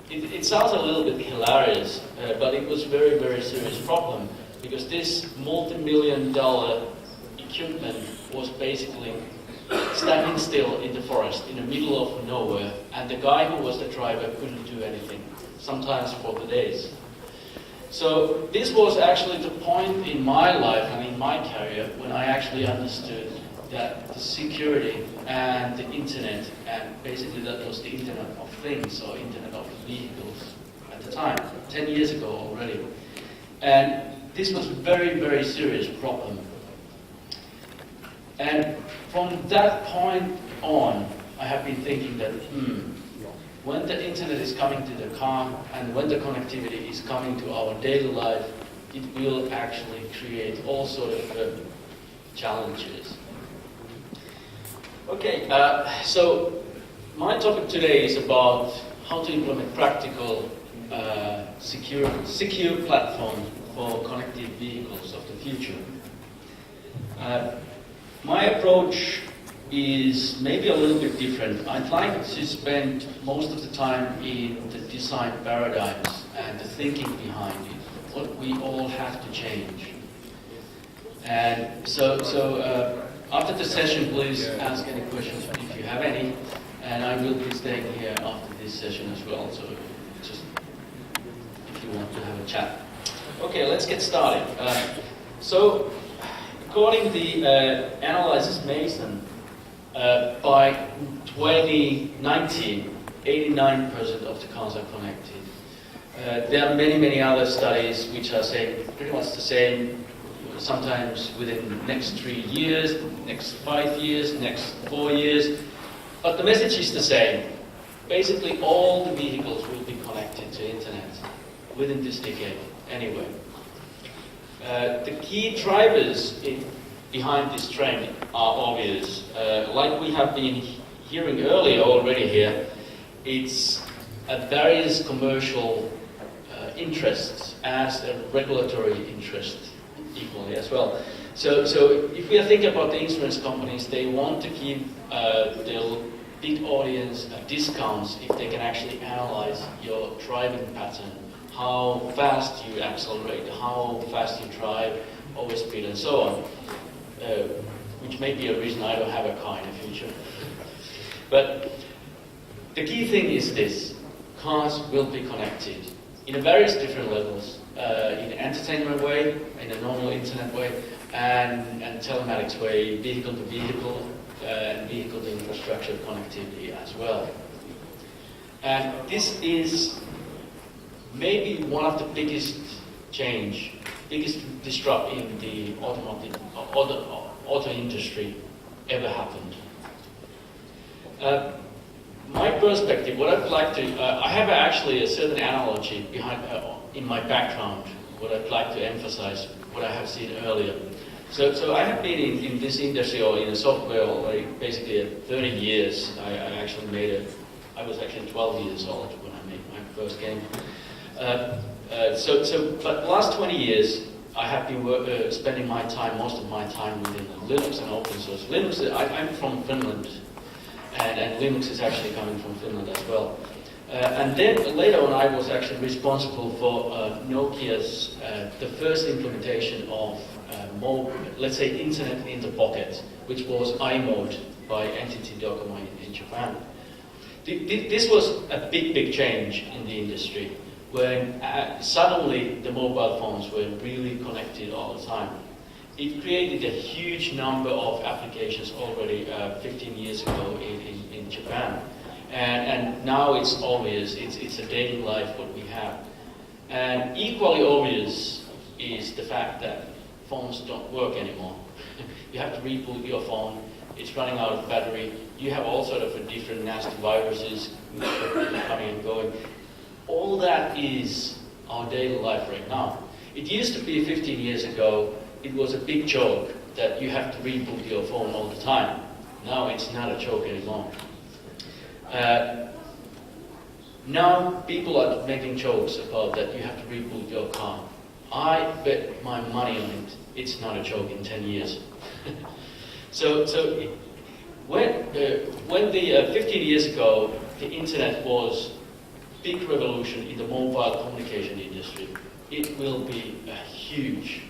it sounds a little bit hilarious, but it was a very, very serious problem because this multi-million-dollar equipment was basically standing still in the forest, in the middle of nowhere, and the guy who was the driver couldn't do anything, sometimes for the days. So this was actually the point in my life and in my career when I actually understood that the security and the internet, and basically that was the Internet of Things or Internet of Vehicles at the time, 10 years ago already. And this was a very, very serious problem. And from that point on, I have been thinking that, when the internet is coming to the car and when the connectivity is coming to our daily life, it will actually create all sorts of challenges. Okay, so my topic today is about how to implement practical, secure platform for connected vehicles of the future. My approach is maybe a little bit different. I'd like to spend most of the time in the design paradigms and the thinking behind it, what we all have to change. And so after the session, please ask any questions if you have any, and I will be staying here after this session as well, so just if you want to have a chat. Okay, let's get started. So, according to the analysis Mason, by 2019, 89% of the cars are connected. There are many, many other studies which are saying pretty much the same, sometimes within the next 3 years, next 5 years, next 4 years. But the message is the same. Basically, all the vehicles will be connected to internet within this decade, anyway. The key drivers behind this trend are obvious. Like we have been hearing earlier already here, it's various commercial interests as a regulatory interest equally as well. So if we are thinking about the insurance companies, they want to give their big audience discounts if they can actually analyze your driving pattern, how fast you accelerate, how fast you drive, overspeed and so on, which may be a reason I don't have a car in the future. But the key thing is this: cars will be connected in various different levels, in an entertainment way, in a normal internet way, and telematics way, vehicle to vehicle, and vehicle to infrastructure connectivity as well. And this is maybe one of the biggest disrupt in the auto industry ever happened. My perspective, what I'd like to, I have actually a certain analogy behind, in my background, what I'd like to emphasize, what I have seen earlier. So I have been in this industry or in software like basically 30 years. I was actually 12 years old when I made my first game. But the last 20 years, I have been spending most of my time within Linux and open source. Linux, I'm from Finland, and Linux is actually coming from Finland as well. And then later on, I was actually responsible for Nokia's, the first implementation of let's say Internet in the Pocket, which was iMode by NTT Docomo in Japan. This was a big change in the industry, when suddenly the mobile phones were really connected all the time. It created a huge number of applications already 15 years ago in Japan. And now it's obvious, it's a daily life what we have. And equally obvious is the fact that phones don't work anymore. You have to reboot your phone, it's running out of battery, you have all sort of different nasty viruses coming and going. All that is our daily life right now. It used to be 15 years ago, it was a big joke that you have to reboot your phone all the time. Now it's not a joke anymore. Now people are making jokes about that you have to reboot your car. I bet my money on it, it's not a joke in 10 years. So when 15 years ago, the internet was big revolution in the mobile communication industry. It will be a huge,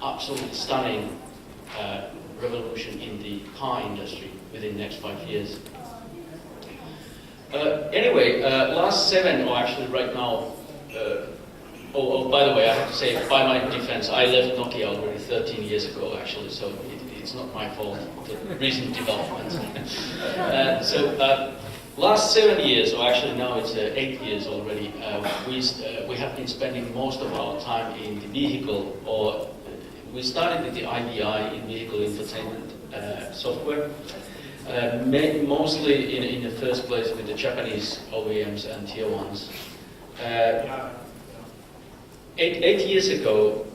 absolutely stunning revolution in the car industry within the next 5 years. Anyway, last 7, or actually right now, by the way, I have to say, by my defense, I left Nokia already 13 years ago, actually, so it's not my fault, the recent developments. Last 7 years, or actually now it's 8 years already, we have been spending most of our time in the vehicle, or we started with the IVI, in vehicle infotainment software. Mostly in the first place with the Japanese OEMs and Tier 1s. 8 years ago,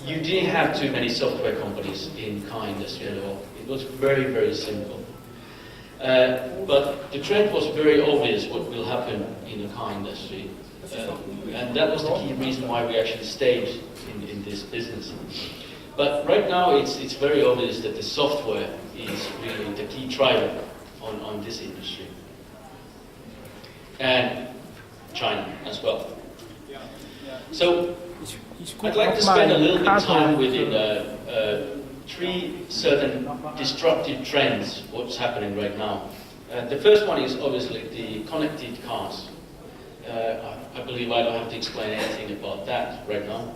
you didn't have too many software companies in car industry at all. It was very, very simple. But the trend was very obvious what will happen in the car industry. And that was the key reason why we actually stayed in this business. But right now it's very obvious that the software is really the key driver on this industry. And China as well. So I'd like to spend a little bit of time within 3 certain disruptive trends, what's happening right now. The first one is obviously the connected cars. I believe I don't have to explain anything about that right now.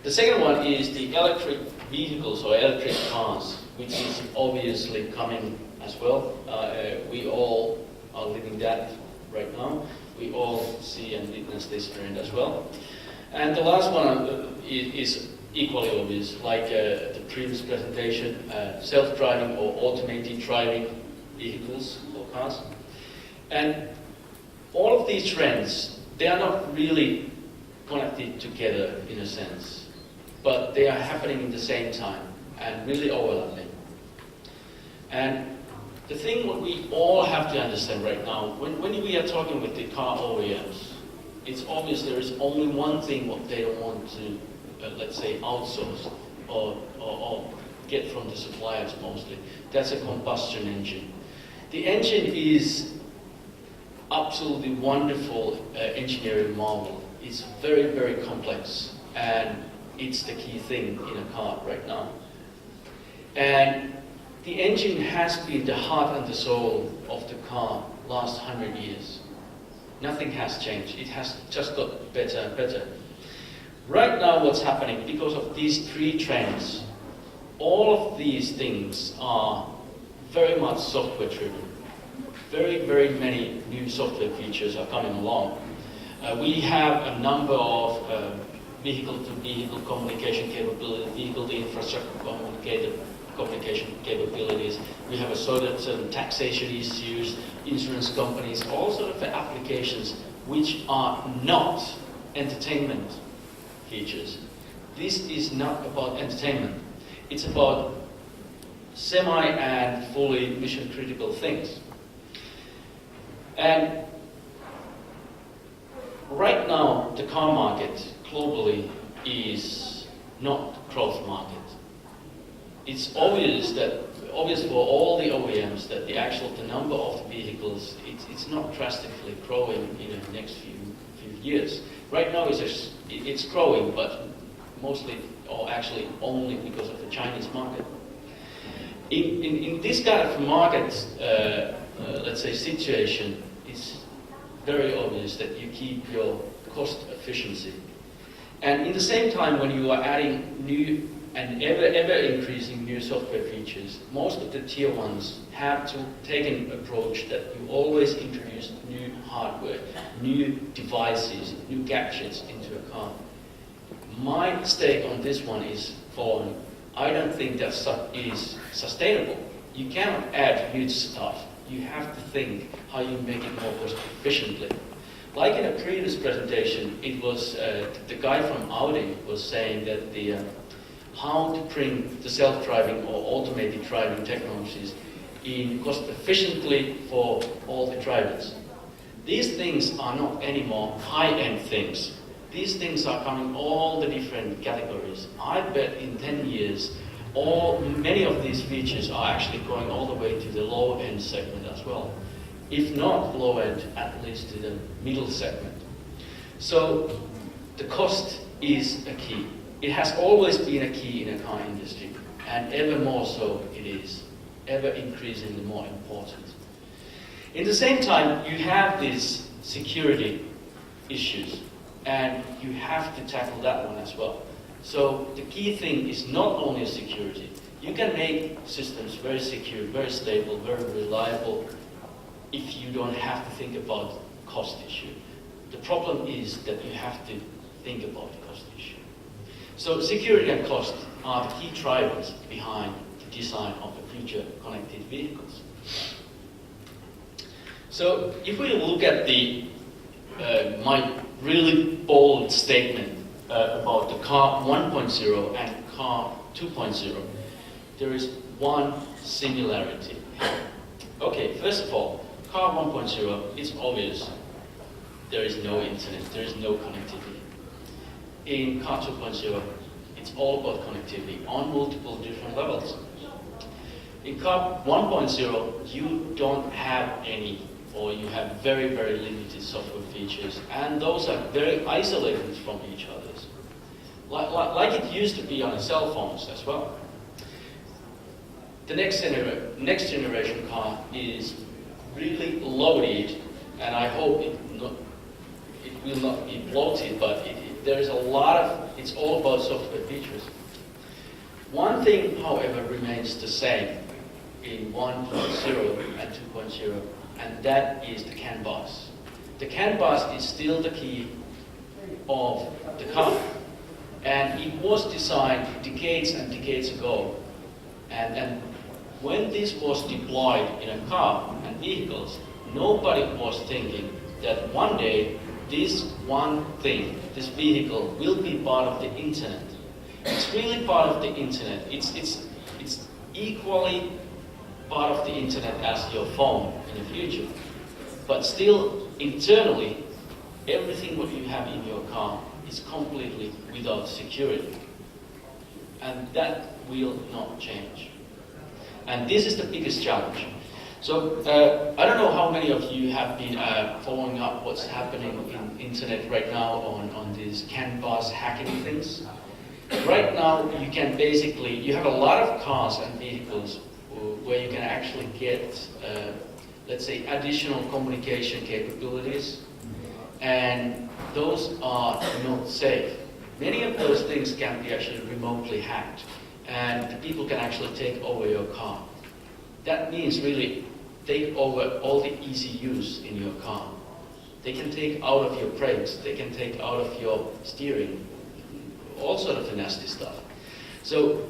The second one is the electric vehicles or electric cars, which is obviously coming as well. We all are living that right now. We all see and witness this trend as well. And the last one is equally obvious, like the previous presentation, self-driving or automated driving vehicles or cars. And all of these trends, they are not really connected together in a sense, but they are happening in the same time and really overlapping. And the thing what we all have to understand right now, when we are talking with the car OEMs, it's obvious there is only one thing what they don't want to, let's say, outsource or get from the suppliers mostly. That's a combustion engine. The engine is absolutely wonderful engineering marvel. It's very, very complex, and it's the key thing in a car right now. And the engine has been the heart and the soul of the car last 100 years. Nothing has changed. It has just got better and better. Right now what's happening, because of these 3 trends, all of these things are very much software driven. Very, very many new software features are coming along. We have a number of vehicle-to-vehicle communication capability, vehicle-to-infrastructure communication capabilities. We have a certain taxation issues, insurance companies, all sort of applications which are not entertainment features. This is not about entertainment. It's about semi and fully mission-critical things. And right now, the car market globally is not a growth market. It's obvious for all the OEMs that the number of the vehicles, it's not drastically growing in the next few years. Right now it's growing, but mostly, or actually only because of the Chinese market. In this kind of market, let's say, situation, it's very obvious that you keep your cost efficiency. And in the same time, when you are adding new and ever increasing new software features, most of the tier 1s have to take an approach that you always introduce new hardware, new devices, new gadgets into a car. My stake on this one is following. I don't think that stuff is sustainable. You cannot add new stuff. You have to think how you make it more cost efficiently. Like in a previous presentation, it was the guy from Audi was saying that how to bring the self-driving or automated driving technologies in cost efficiently for all the drivers. These things are not anymore high-end things. These things are coming all the different categories. I bet in 10 years, many of these features are actually going all the way to the low-end segment as well. if not low end, at least to the middle segment. So the cost is a key. It has always been a key in the car industry, and ever more so it is, ever increasingly more important. In the same time, you have these security issues, and you have to tackle that one as well. So the key thing is not only security. You can make systems very secure, very stable, very reliable if you don't have to think about cost issue. The problem is that you have to think about the cost issue. So security and cost are the key drivers behind the design of the future connected vehicles. So if we look at the my really bold statement about the car 1.0 and car 2.0, there is one similarity. Okay, first of all, car 1.0, it's obvious. There is no internet, there is no connectivity. In car 2.0, it's all about connectivity on multiple different levels. In car 1.0, you don't have any, or you have very, very limited software features, and those are very isolated from each other. Like it used to be on cell phones as well. The next generation car is really loaded, and I hope it will not be bloated, but there is a lot of, it's all about software features. One thing, however, remains the same in 1.0 and 2.0, and that is the CAN bus. The CAN bus is still the key of the car, and it was designed decades and decades ago, and when this was deployed in a car and vehicles, nobody was thinking that one day this one thing, this vehicle, will be part of the internet. It's really part of the internet. It's equally part of the internet as your phone in the future. But still, internally, everything what you have in your car is completely without security. And that will not change. And this is the biggest challenge. So I don't know how many of you have been following up what's happening in internet right now on these CAN bus hacking things. Right now you can basically, you have a lot of cars and vehicles where you can actually get, let's say, additional communication capabilities, and those are not safe. Many of those things can be actually remotely hacked, and the people can actually take over your car. That means really take over all the ECUs in your car. They can take out of your brakes, they can take out of your steering, all sort of nasty stuff. So,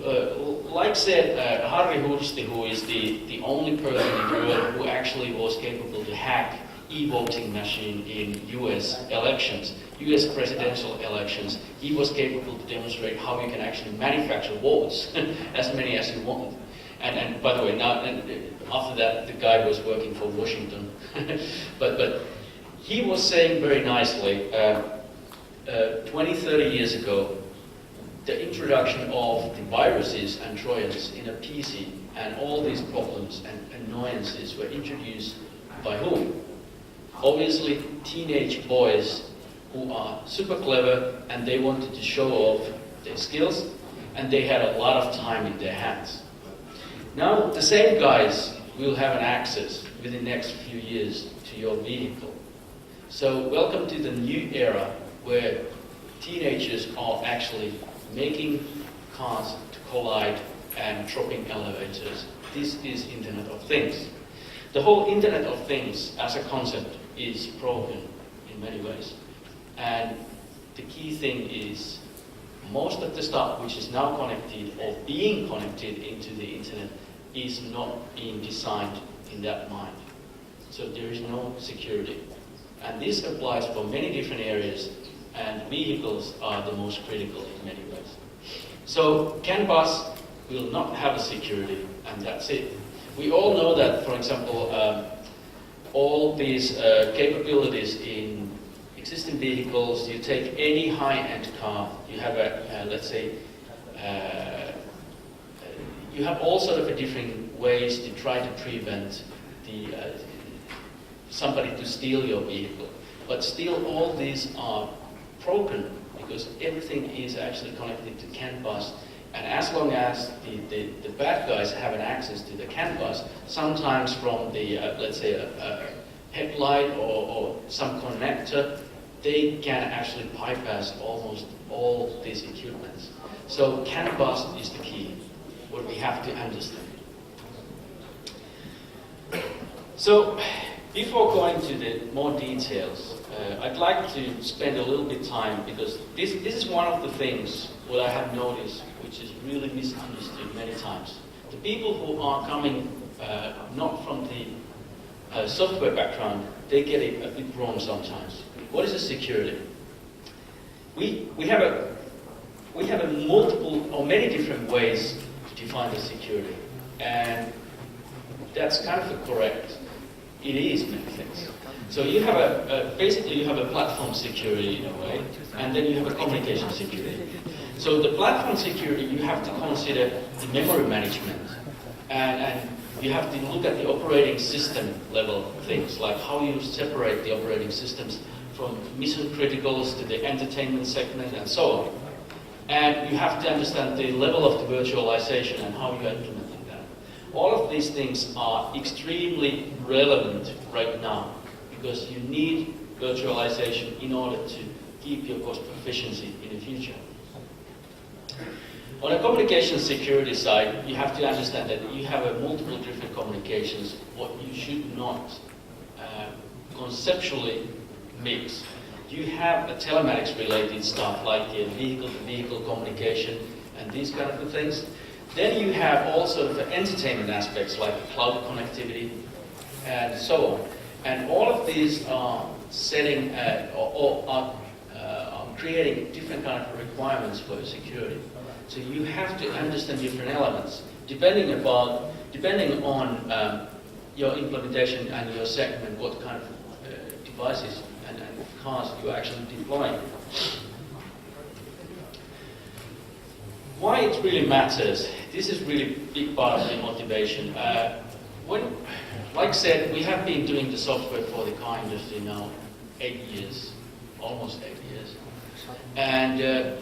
like said, Harri Hursti, who is the only person in the world who actually was capable to hack e-voting machine in US elections, US presidential elections, he was capable to demonstrate how you can actually manufacture votes, as many as you want. And by the way, now after that, the guy was working for Washington. but he was saying very nicely, 20, 30 years ago, the introduction of the viruses and Trojans in a PC and all these problems and annoyances were introduced by whom? Obviously, teenage boys who are super clever and they wanted to show off their skills, and they had a lot of time in their hands. Now, the same guys will have an access within the next few years to your vehicle. So, welcome to the new era where teenagers are actually making cars to collide and dropping elevators. This is Internet of Things. The whole Internet of Things as a concept is broken in many ways. And the key thing is most of the stuff which is now connected or being connected into the internet is not being designed in that mind. So there is no security. And this applies for many different areas, and vehicles are the most critical in many ways. So CAN bus will not have a security, and that's it. We all know that, for example, all these capabilities in existing vehicles, you take any high-end car, you have a, let's say, you have all sort of different ways to try to prevent somebody to steal your vehicle. But still all these are broken because everything is actually connected to CAN bus. And as long as the bad guys have an access to the CAN bus, sometimes from the, let's say, a headlight or some connector, they can actually bypass almost all these equipments. So CAN bus is the key, what we have to understand. So before going to the more details, I'd like to spend a little bit time, because this is one of the things what I have noticed, which is really misunderstood many times. The people who are coming not from the software background, they get it a bit wrong sometimes. What is a security? We have a multiple or many different ways to define the security, and that's kind of correct. It is many things. So you have basically you have a platform security in a way, and then you have a communication security. So the platform security, you have to consider the memory management, and you have to look at the operating system level things, like how you separate the operating systems from mission criticals to the entertainment segment and so on. And you have to understand the level of the virtualization and how you are implementing that. All of these things are extremely relevant right now, because you need virtualization in order to keep your cost efficiency in the future. On the communication security side, you have to understand that you have a multiple different communications, what you should not conceptually mix. You have a telematics related stuff like vehicle-to-vehicle communication and these kind of things. Then you have also the entertainment aspects like cloud connectivity and so on. And all of these are setting or are creating different kind of requirements for security. So you have to understand different elements depending on your implementation and your segment, what kind of devices and cars you're actually deploying. Why it really matters? This is really big part of the motivation. Like I said, we have been doing the software for the car industry now 8 years, almost 8 years. And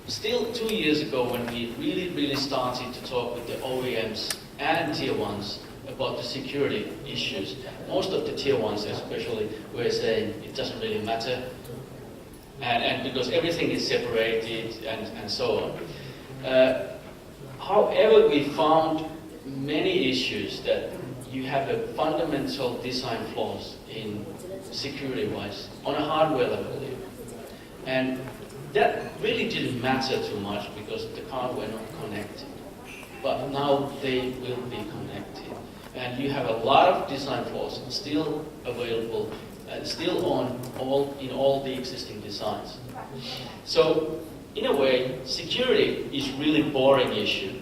still 2 years ago, when we really started to talk with the OEMs and Tier 1s about the security issues, most of the Tier 1s especially were saying it doesn't really matter, and because everything is separated and so on. However, we found many issues that you have a fundamental design flaws in security-wise on a hardware level. And that really didn't matter too much because the cars were not connected. But now they will be connected. And you have a lot of design flaws still available, still in all the existing designs. So, in a way, security is really boring issue.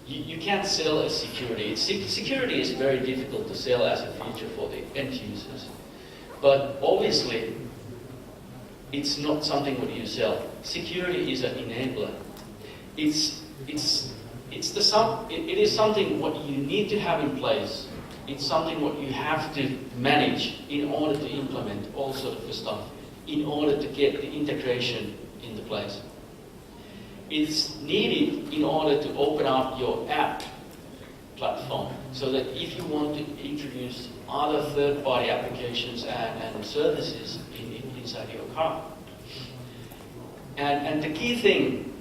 You can't sell as security. Security is very difficult to sell as a feature for the end users. But obviously, it's not something what you sell. Security is an enabler. It is something what you need to have in place. It's something what you have to manage in order to implement all sort of stuff, in order to get the integration into place. It's needed in order to open up your app platform, so that if you want to introduce other third-party applications and services inside your car. And the key thing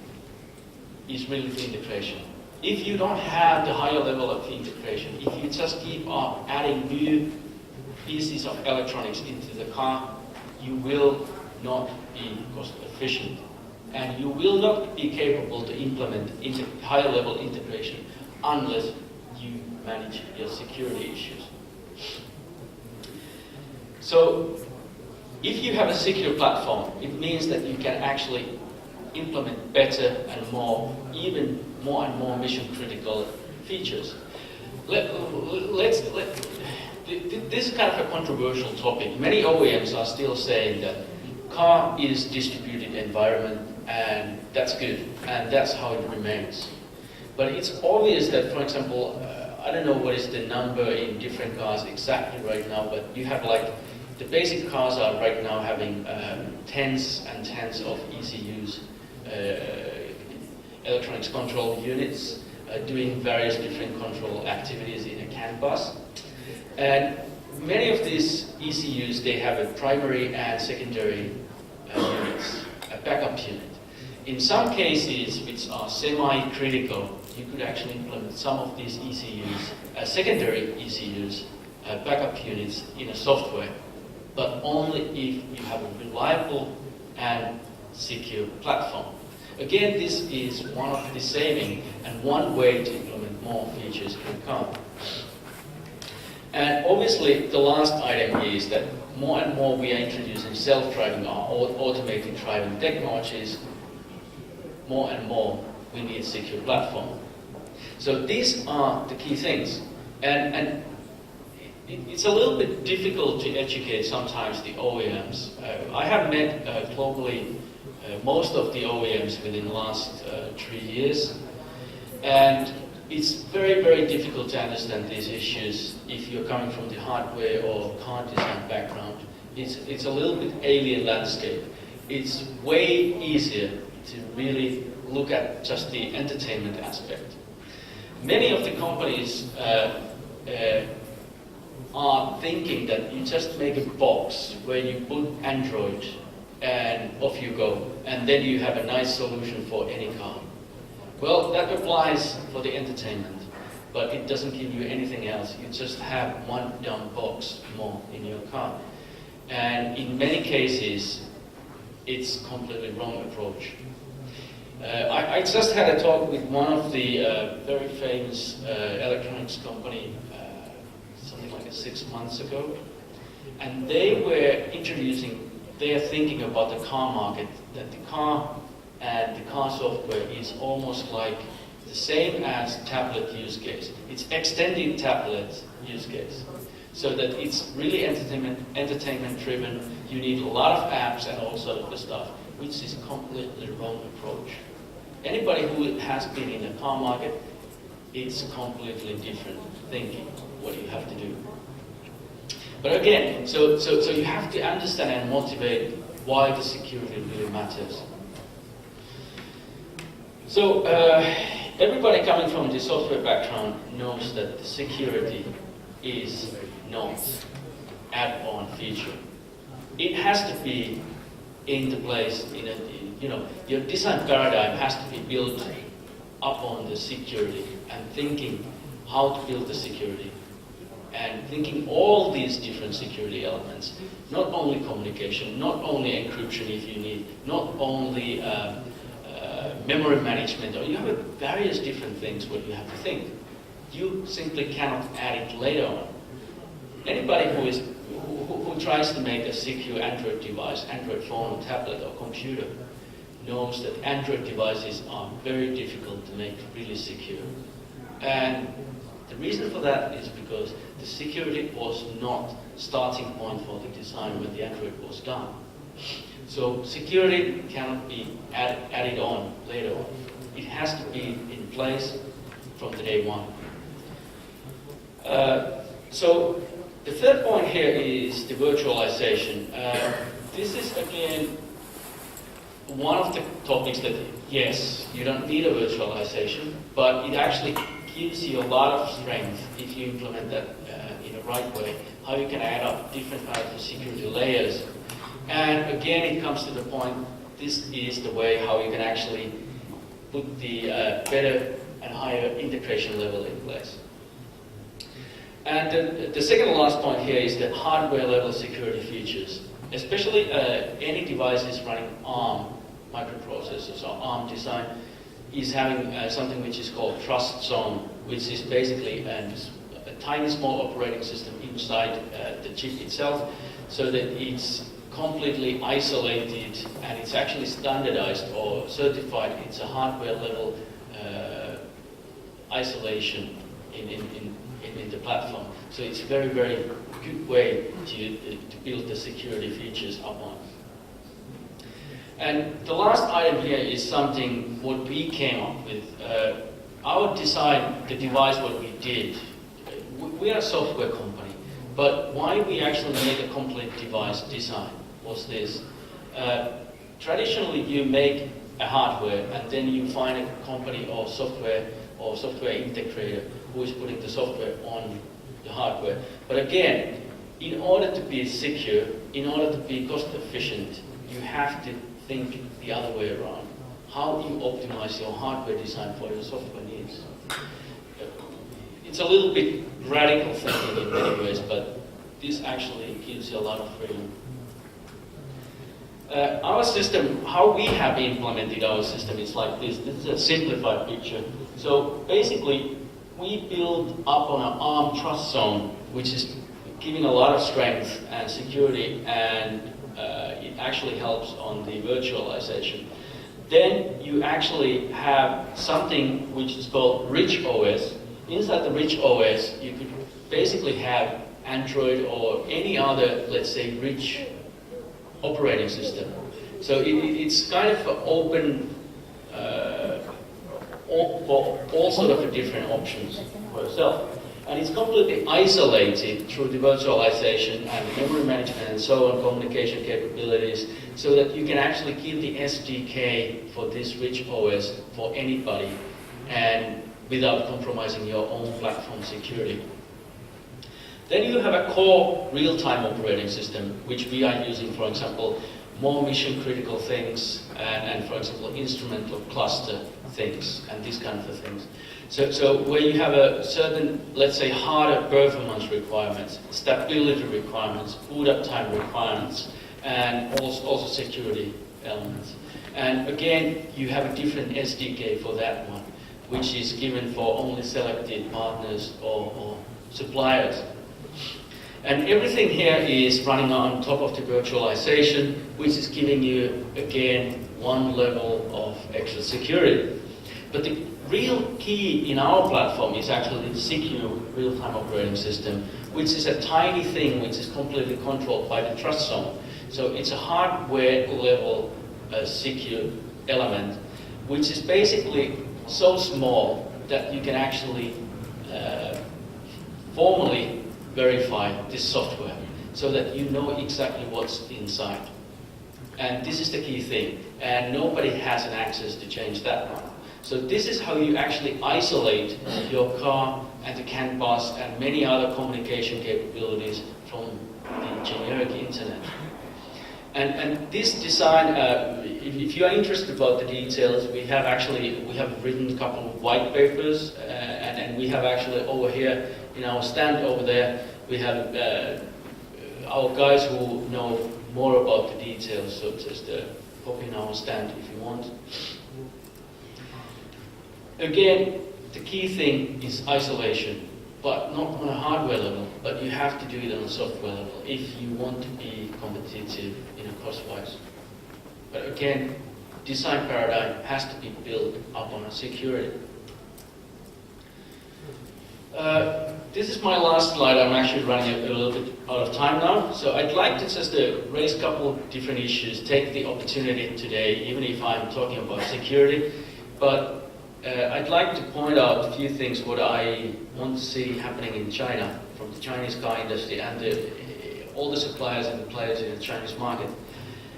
is really the integration. If you don't have the higher level of integration, if you just keep on adding new pieces of electronics into the car, you will not be cost efficient. And you will not be capable to implement higher level integration unless you manage your security issues. So, if you have a secure platform, it means that you can actually implement better and even more and more mission critical features. This is kind of a controversial topic. Many OEMs are still saying that car is distributed environment, and that's good, and that's how it remains. But it's obvious that, for example, I don't know what is the number in different cars exactly right now, but you have like, the basic cars are right now having tens and tens of ECUs, electronics control units, doing various different control activities in a CAN bus. And many of these ECUs, they have a primary and secondary units, a backup unit. In some cases, which are semi-critical, you could actually implement some of these ECUs, secondary ECUs, backup units in a software, but only if you have a reliable and secure platform. Again, this is one of the saving and one way to implement more features in a car. And obviously, the last item is that more and more we are introducing self-driving or automated driving technologies. More and more we need a secure platform. So these are the key things. And it's a little bit difficult to educate sometimes the OEMs. I have met globally most of the OEMs within the last 3 years. And it's very, very difficult to understand these issues if you're coming from the hardware or car design background. It's a little bit alien landscape. It's way easier to really look at just the entertainment aspect. Many of the companies are thinking that you just make a box where you put Android and off you go, and then you have a nice solution for any car. Well, that applies for the entertainment, but it doesn't give you anything else. You just have one dumb box more in your car. And in many cases, it's completely wrong approach. I just had a talk with one of the very famous electronics company something like 6 months ago, and they were introducing, they are thinking about the car market, that the car and the car software is almost like the same as tablet use case. It's extended tablet use case. So that it's really entertainment driven. You need a lot of apps and all sort of the stuff, which is completely wrong approach. Anybody who has been in the car market, it's completely different thinking what you have to do. But again, so you have to understand and motivate why the security really matters. So everybody coming from the software background knows that the security is not add-on feature. It has to be into place in a, your design paradigm has to be built upon the security and thinking how to build the security and thinking all these different security elements, not only communication, not only encryption if you need, not only memory management, or you have various different things what you have to think. You simply cannot add it later on. Anybody who tries to make a secure Android device, Android phone, tablet or computer, knows that Android devices are very difficult to make really secure. And the reason for that is because the security was not starting point for the design when the Android was done. So security cannot be added on later on. It has to be in place from the day one. So the third point here is the virtualization. This is again one of the topics that, yes, you don't need a virtualization, but it actually gives you a lot of strength if you implement that in the right way, how you can add up different kinds of security layers. And again, it comes to the point, this is the way how you can actually put the better and higher integration level in place. And the second and last point here is the hardware level security features. Especially any devices running ARM microprocessors or ARM design is having something which is called trust zone, which is basically a tiny small operating system inside the chip itself, so that it's completely isolated and it's actually standardized or certified. It's a hardware level isolation in the platform. So it's a very, very good way to build the security features upon. And the last item here is something what we came up with. Our design, the device what we did, we are a software company, but why we actually made a complete device design was this. Traditionally, you make a hardware and then you find a company or software integrator who is putting the software on the hardware. But again, in order to be secure, in order to be cost efficient, you have to think the other way around. How do you optimize your hardware design for your software needs? It's a little bit radical thinking in many ways, but this actually gives you a lot of freedom. Our system, how we have implemented our system is like this. This is a simplified picture. So basically, we build up on an ARM trust zone, which is giving a lot of strength and security, and it actually helps on the virtualization. Then you actually have something which is called Rich OS. Inside the Rich OS, you could basically have Android or any other, let's say, rich operating system. So it's kind of open for all sort of different options for yourself. And it's completely isolated through the virtualization and memory management and so on, communication capabilities, so that you can actually give the SDK for this rich OS for anybody and without compromising your own platform security. Then you have a core real-time operating system, which we are using, for example, more mission-critical things and, for example, instrumental cluster things and these kinds of things. So where you have a certain, let's say, harder performance requirements, stability requirements, boot up time requirements, and also security elements. And again, you have a different SDK for that one, which is given for only selected partners or suppliers. And everything here is running on top of the virtualization, which is giving you, again, one level of extra security. But the real key in our platform is actually the secure real-time operating system, which is a tiny thing which is completely controlled by the trust zone. So it's a hardware level secure element, which is basically so small that you can actually formally verify this software so that you know exactly what's inside. And this is the key thing. And nobody has an access to change that one. So this is how you actually isolate your car and the CAN bus and many other communication capabilities from the generic internet. And this design, if you are interested about the details, we have written a couple of white papers, and we have actually over here in our stand over there, we have our guys who know more about the details. So just pop in our stand if you want. Again, the key thing is isolation, but not on a hardware level, but you have to do it on a software level if you want to be competitive in a cost-wise. But again, design paradigm has to be built up on a security. This is my last slide. I'm actually running a little bit out of time now. So I'd like to just raise a couple of different issues, take the opportunity today, even if I'm talking about security. But I'd like to point out a few things what I want to see happening in China from the Chinese car industry and all the suppliers and the players in the Chinese market.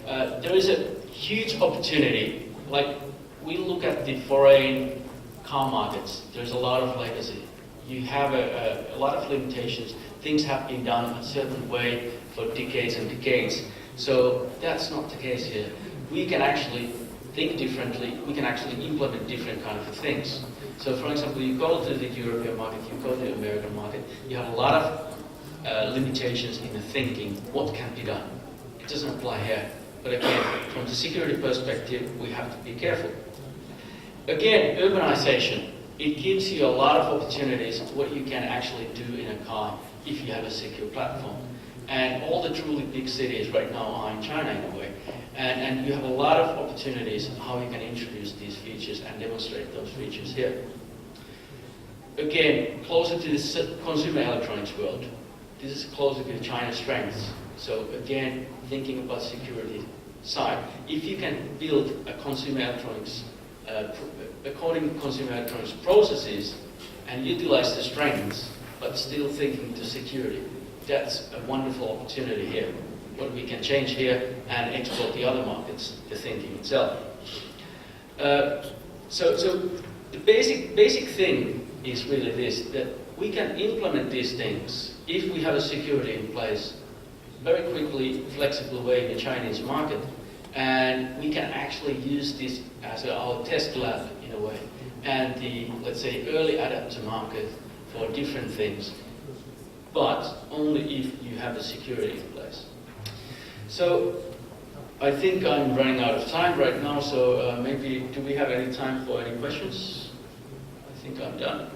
There is a huge opportunity. Like we look at the foreign car markets, there's a lot of legacy. You have a lot of limitations. Things have been done a certain way for decades and decades. So that's not the case here. We can actually think differently. We can actually implement different kinds of things. So for example, you go to the European market, you go to the American market, you have a lot of limitations in the thinking, what can be done. It doesn't apply here. But again, from the security perspective, we have to be careful. Again, urbanization. It gives you a lot of opportunities what you can actually do in a car if you have a secure platform. And all the truly big cities right now are in China in a way. And you have a lot of opportunities how you can introduce these features and demonstrate those features here. Again, closer to the consumer electronics world. This is closer to China's strengths. So again, thinking about security side. If you can build a consumer electronics according to consumer electronics processes and utilize the strengths but still thinking to security. That's a wonderful opportunity here. What we can change here and export the other markets, the thinking itself. So the basic thing is really this, that we can implement these things if we have a security in place very quickly, flexible way in the Chinese market, and we can actually use this as our test lab in a way, and the, let's say, early adapter market for different things, but only if you have the security in place. So I think I'm running out of time right now, so maybe do we have any time for any questions? I think I'm done.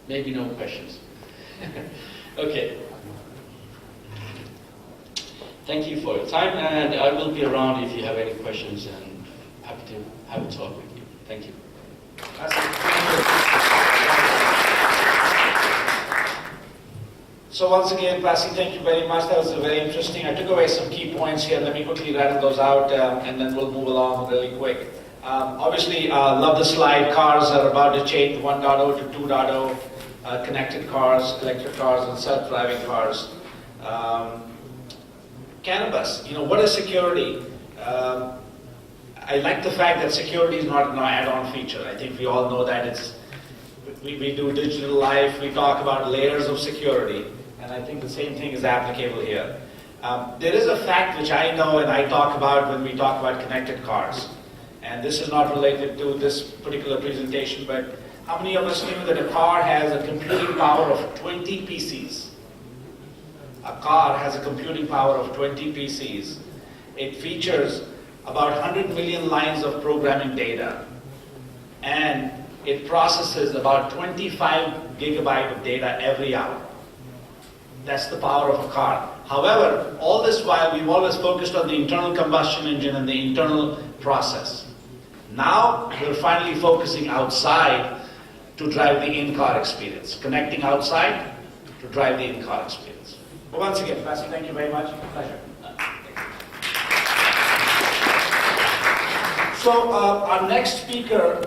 Maybe no questions. Okay. Thank you for your time, and I will be around if you have any questions, and happy to have a talk with you. Thank you. So once again, Pasi, thank you very much. That was very interesting. I took away some key points here. Let me quickly rattle those out, and then we'll move along really quick. Obviously, love the slide. Cars are about to change 1.0 to 2.0. Connected cars, electric cars, and self-driving cars. Cannabis, what is security? I like the fact that security is not an add-on feature. I think we all know that we do digital life, we talk about layers of security, and I think the same thing is applicable here. There is a fact which I know and I talk about when we talk about connected cars. And this is not related to this particular presentation, but how many of us knew that a car has a computing power of 20 PCs? A car has a computing power of 20 PCs. It features about 100 million lines of programming data. And it processes about 25 gigabytes of data every hour. That's the power of a car. However, all this while we've always focused on the internal combustion engine and the internal process. Now we're finally focusing outside to drive the in-car experience. Connecting outside to drive the in-car experience. But once again, Pasi, thank you very much. Pleasure. So our next speaker,